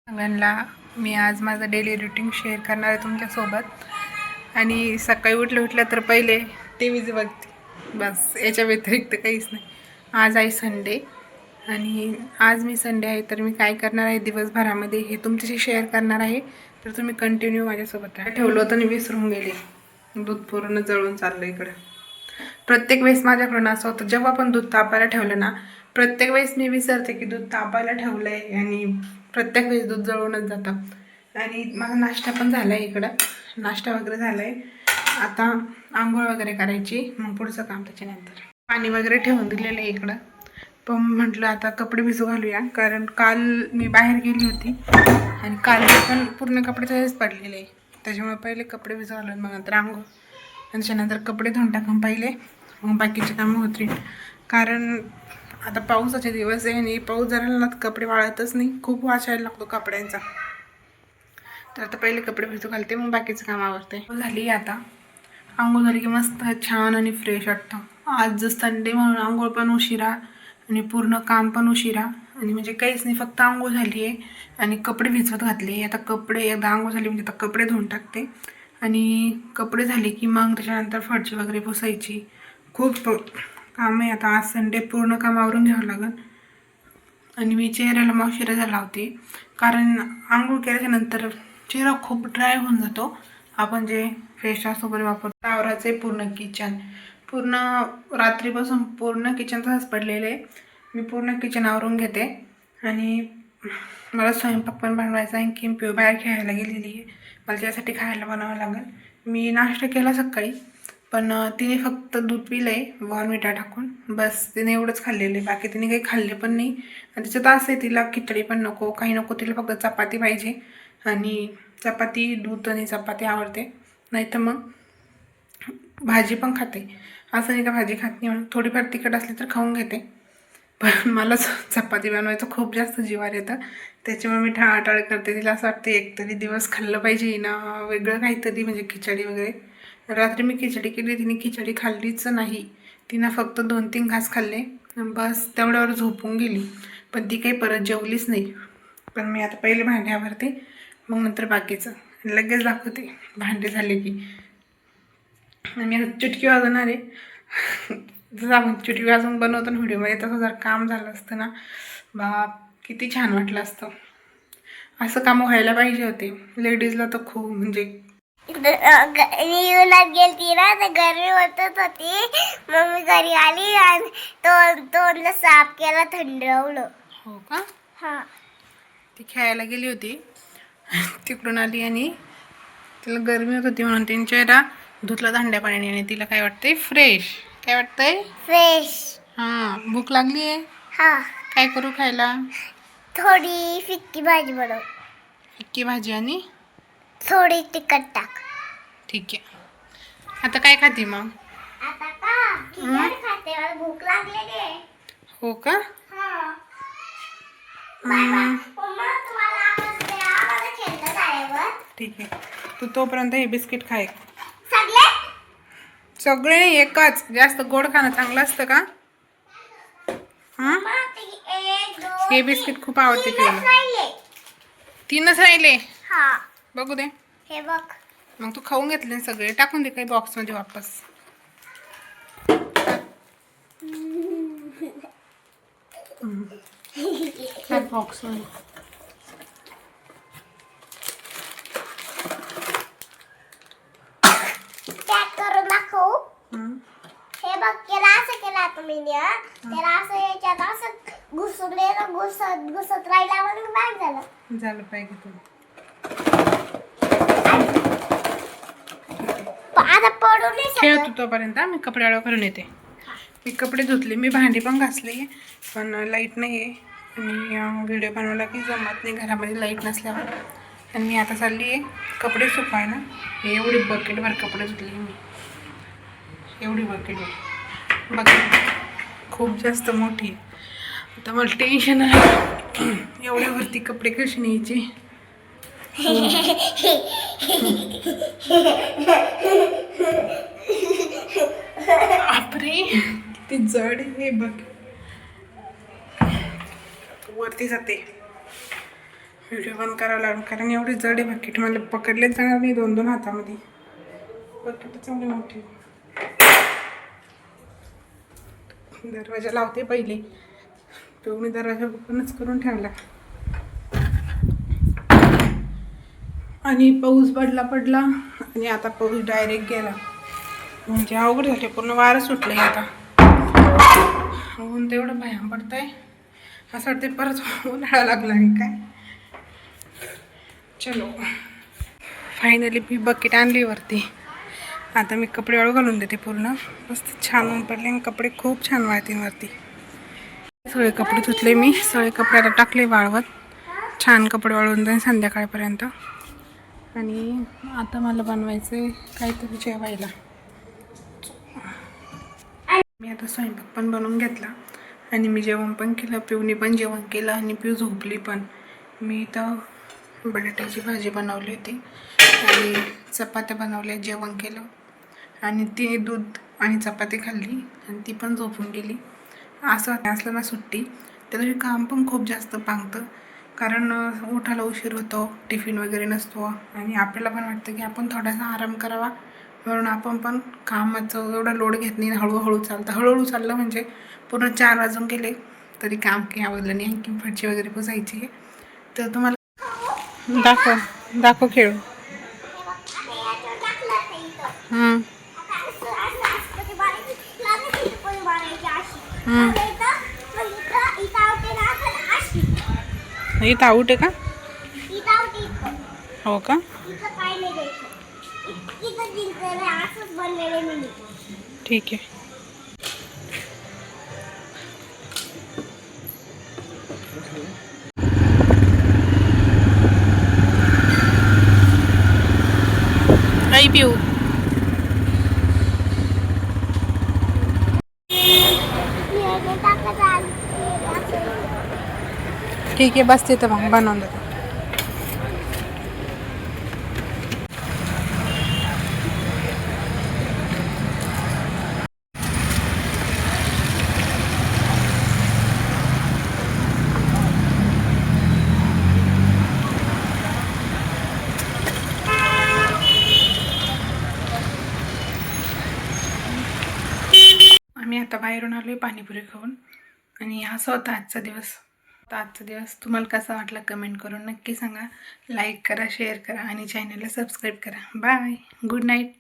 सगळ्यांना मी आज माझं डेली रुटीन शेअर करणार आहे तुमच्यासोबत. आणि सकाळी उठलं तर पहिले टी व्हीच बघते, बस. याच्या व्यतिरिक्त काहीच नाही. आज आहे संडे आणि आज मी संडे आहे तर मी काय करणार आहे दिवसभरामध्ये हे तुमच्याशी शेअर करणार आहे. तर तुम्ही कंटिन्यू माझ्यासोबत राहा. ठेवलं होतं आणि विसरून गेले. दूध पूर्ण जळून चाललं इकडं. प्रत्येक वेळेस माझ्याकडून असं होतं, जेव्हा पण दूध तापायला ठेवलं ना, प्रत्येक वेळेस मी विसरते की दूध तापायला ठेवलं आहे आणि प्रत्येक वेळेस दूध जळूनच जातं. आणि माझा नाश्ता पण झाला आहे इकडं. नाश्ता वगैरे झाला आहे. आता आंघोळ वगैरे करायची, मग पुढचं काम त्याच्यानंतर. पाणी वगैरे ठेवून दिलेलं आहे इकडं. पण म्हटलं आता कपडे भिजू घालूया, कारण काल मी बाहेर गेली होती आणि काल पण पूर्ण कपडे तसेच पडलेले आहे. त्याच्यामुळे पहिले कपडे भिजू घालून मग नंतर आंघोळ, त्याच्यानंतर कपडे धुवून टाकून पहिले मग बाकीचे कामं होतील. कारण आता पावसाचे दिवस आहे आणि पाऊस जर आला तर कपडे वाळतच नाही, खूप वाचायला लागतो कपड्यांचा. तर आता पहिले कपडे भिजू घालते, मग बाकीचं काम आवरते. झाली आता आंघोळ झाली की मस्त छान आणि फ्रेश वाटतं. आज संडे म्हणून आंघोळ पण उशिरा आणि पूर्ण काम पण उशिरा, आणि म्हणजे काहीच नाही, फक्त आंघोळ झाली आहे आणि कपडे भिजवत घातले. आता कपडे एकदा आंघोळ झाली म्हणजे आता कपडे धुवून टाकते आणि कपडे झाले की मग त्याच्यानंतर फरशी वगैरे पुसायची. खूप काम आहे आता. आज संडे पूर्ण काम आवरून घ्यावं लागेल. आणि मी चेहऱ्याला मॉइश्चरायझर लावते, कारण आंघोळ केल्याच्यानंतर चेहरा खूप ड्राय होऊन जातो. आपण जे फेस वॉश वगैरे वापरतो आवराचे पूर्ण किचन, पूर्ण रात्रीपासून पूर्ण किचन तसंच पडलेलं आहे. मी पूर्ण किचन आवरून घेते आणि मला स्वयंपाक पण बनवायचा आहे. की पिऊ बाहेर खेळायला गेलेली आहे, मला त्यासाठी खायला बनावं लागेल. मी नाश्ता केला सकाळी, पण तिने फक्त दूध पिलं आहे बॉर्नव्हिटा टाकून, बस. तिने एवढंच खाल्लेलं आहे, बाकी तिने काही खाल्ले पण नाही. आणि तिचं तर असं आहे, तिला खिचडी पण नको, काही नको, तिला फक्त चपाती पाहिजे. आणि चपाती, दूध आणि चपाती आवडते. नाही तर मग भाजी पण खाते. असं नाही का भाजी खात नाही म्हणून, थोडीफार तिखट असली तर खाऊन घेते. पण मला चपाती बनवायचं खूप जास्त जिवार येतं, त्याच्यामुळे मी टाळाटाळ करते. तिला असं वाटते एकतरी दिवस खाल्लं पाहिजे ना वेगळं काहीतरी, म्हणजे खिचडी वगैरे. रात्री मी खिचडी केली, तिने खिचडी खाल्लीच नाही. तिनं फक्त 2-3 घास खाल्ले, बस. तेवढ्यावर झोपून गेली, पण ती काही परत जेवलीच नाही. पण मी आता पहिले भांडे आवरते, मग नंतर बाकीचं लगेच दाखवते भांडे झाले की. मी आता चुटकी वाजवणार आहे. जसं आपण चुटकी वाजवून बनवतो ना व्हिडिओमध्ये, तसं जर काम झालं असतं ना, बाप किती छान वाटलं असतं. असं काम व्हायला पाहिजे होते लेडीजला, तर खूप म्हणजे. मी उन्हात गेलती ना, तर गरमी होतच होती. मग मी घरी आली आणि तोंडला साफ केला, थंडवलं. हो का? हा. ती खेळायला गेली होती, तिकडून आली आणि तिला गरमी होत होती म्हणून तिने चेहरा धुतला थंड्या पाण्याने. आणि तिला काय वाटतंय? फ्रेश. काय वाटतंय? फ्रेश. हां. भूक लागली आहे? हा. काय करू खायला? थोडी फिक्की भाजी बनव. फिक्की भाजी आणि थोडी तिखट टाक. ठीक आहे. आता काय खाते मग? आता का खिचडी खाते, मला भूक लागलेली आहे. हो का? हा. मम्मा तुम्हाला आवडते, आम्हाला खेळलं झाल्यावर. ठीक आहे. तू तोपर्यंत हे बिस्किट खाय. सगळे सगळे नाही, एकच. जास्त गोड खाणं चांगलं असतं का? हां. हे बिस्किट खूप आवडते तुला. 3च राहिले. हा. बघू दे. हे बघ. मग तू खाऊन घेतले सगळे, टाकून दे काही बॉक्समध्ये वापस. बॉक्समध्ये. पॅक करून दाखवू. हे बघ, केला असं केला तुम्ही, त्याला असं याच्यात असं घुसले ना, घुसत राहिला म्हणून बॅग झालं पाहिजे तुला. आता पडू नाही खेळ शकत. तू तोपर्यंत. मी कपडे आळा करून येते. मी कपडे धुतले, मी भांडी पण घासले, पण लाईट नाही आहे आणि व्हिडिओ बनवायला काही जमत नाही घरामध्ये लाईट नसल्यावर. आणि मी आता चालली आहे कपडे सुकवायला. एवढी बकेटभर कपडे धुतले मी, एवढी बकेटभर. बकेट खूप जास्त मोठी. आता मला टेन्शन आहे, एवढ्यावरती कपडे कसे न्यायचे. बापरे, किती जड आहे बघ. वरती जाते. व्हिडिओ बंद करावं लागेल कारण एवढी जड आहे बकेट, मला पकडलेच जाणार नाही 2-2 हातामध्ये. बकेट चांगली मोठी. दरवाजा लावते पहिले. पिऊने दरवाजा ओपनच करून ठेवला आणि पाऊस पडला आणि आता पाऊस डायरेक्ट गेला. म्हणजे अवघड झाले, पूर्ण वारं सुटले आता. ऊन तेवढं भयान पडतंय, असं वाटते परत उन्हाळा लागला आणि काय. चलो फायनली मी बकेट आणली वरती. आता मी कपडे वाळू घालून देते पूर्ण. मस्त छान ऊन पडले आणि कपडे खूप छान वाळतील वरती. सगळे कपडे धुतले मी, सगळे कपड्याला टाकले वाळवत. छान कपडे वाळून जाईल संध्याकाळपर्यंत. आणि आता मला बनवायचं काहीतरी जेवायला. मी आता स्वयंपाक पण बनवून घेतला आणि मी जेवण पण केलं. पिऊने पण जेवण केलं आणि पिऊ झोपली पण. मी इथं बटाट्याची भाजी बनवली होती आणि चपात्या बनवल्या, जेवण केलं आणि तिने दूध आणि चपाती खाल्ली आणि ती पण झोपून गेली. असं असलं ना सुट्टी त्याला काम पण खूप जास्त पांगतं, कारण उठायला उशीर होतो, टिफिन वगैरे नसतो आणि आपल्याला पण वाटतं की आपण थोडासा आराम करावा, म्हणून आपण पण कामाचं एवढा लोड घेत नाही. हळूहळू चालतं, हळूहळू चाललं म्हणजे पूर्ण 4 वाजून गेले तरी काम काही आवडलं नाही. आणखी फरची वगैरे पुसायची आहे. तर तुम्हाला दाखव खेळून. हां इथं आऊट आहे का? हो का? ठीक आहे. आई पिऊ ठीक आहे, बस तिथं मग बनवून देतो. आम्ही आता बाहेरून आलोय पाणीपुरी खाऊन आणि असा होता आजचा दिवस. आजचा दिवस तुम्हाला कसा वाटला कमेंट करून नक्की सांगा. लाईक करा, शेअर करा आणि चॅनलला सबस्क्राईब करा. Bye, good night.